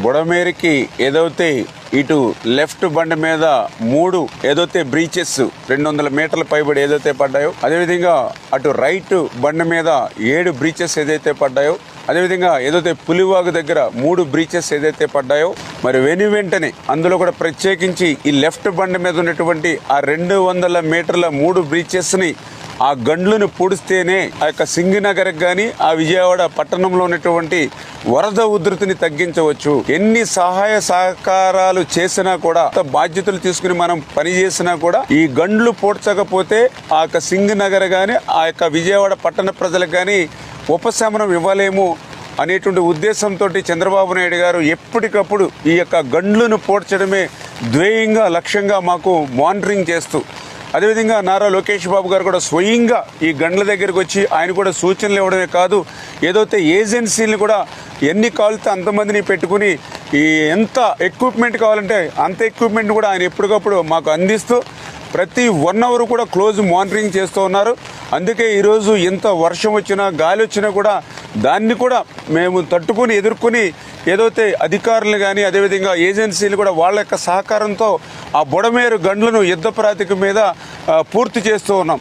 బుడమేరికి ఏదైతే ఇటు లెఫ్ట్ బండి మీద 3 ఏదైతే బ్రీచెస్ 200 మీటర్ల పైబడి ఏదైతే పడ్డాయో, అదేవిధంగా అటు రైట్ బండి మీద 7 బ్రీచెస్ ఏదైతే పడ్డాయో, అదేవిధంగా ఏదైతే పులివాగు దగ్గర 3 బ్రీచెస్ ఏదైతే పడ్డాయో, మరి వెంటనే అందులో కూడా ప్రత్యేకించి ఈ లెఫ్ట్ బండి మీద ఉన్నటువంటి ఆ 200 మీటర్ల 3 బ్రీచెస్ని ఆ గండ్లను పూడిస్తేనే ఆ యొక్క సింగనగర్కి కానీ ఆ విజయవాడ పట్టణంలో ఉన్నటువంటి వరద ఉధృతిని తగ్గించవచ్చు. ఎన్ని సహాయ సహకారాలు చేసినా కూడా, బాధ్యతలు తీసుకుని మనం పని చేసినా కూడా ఈ గండ్లు పూడ్చకపోతే ఆ యొక్క సింగనగర్ కానీ ఆ యొక్క విజయవాడ పట్టణ ప్రజలకు కానీ ఉపశమనం ఇవ్వలేము అనేటువంటి ఉద్దేశంతో చంద్రబాబు నాయుడు గారు ఎప్పటికప్పుడు ఈ యొక్క గండ్లను పూడ్చడమే ధ్యేయంగా లక్ష్యంగా మాకు మానిటరింగ్ చేస్తూ, అదేవిధంగా నారా లోకేష్ బాబు గారు కూడా స్వయంగా ఈ గండ్ల దగ్గరికి వచ్చి ఆయన కూడా సూచనలు ఇవ్వడమే కాదు, ఏదైతే ఏజెన్సీలను కూడా ఎన్ని కావాలితే అంతమందిని పెట్టుకుని ఈ ఎంత ఎక్విప్మెంట్ కావాలంటే అంత ఎక్విప్మెంట్ కూడా ఆయన ఎప్పటికప్పుడు మాకు అందిస్తూ ప్రతి 1 అవర్ కూడా క్లోజ్ మానిటరింగ్ చేస్తూ ఉన్నారు. అందుకే ఈరోజు ఎంత వర్షం వచ్చినా గాలి వచ్చినా కూడా దాన్ని కూడా మేము తట్టుకుని ఎదుర్కొని ఏదైతే అధికారులు కానీ అదేవిధంగా ఏజెన్సీలు కూడా వాళ్ళ యొక్క సహకారంతో ఆ బుడమేరు గండ్లను యుద్ధ ప్రాతిక మీద పూర్తి చేస్తూ ఉన్నాం.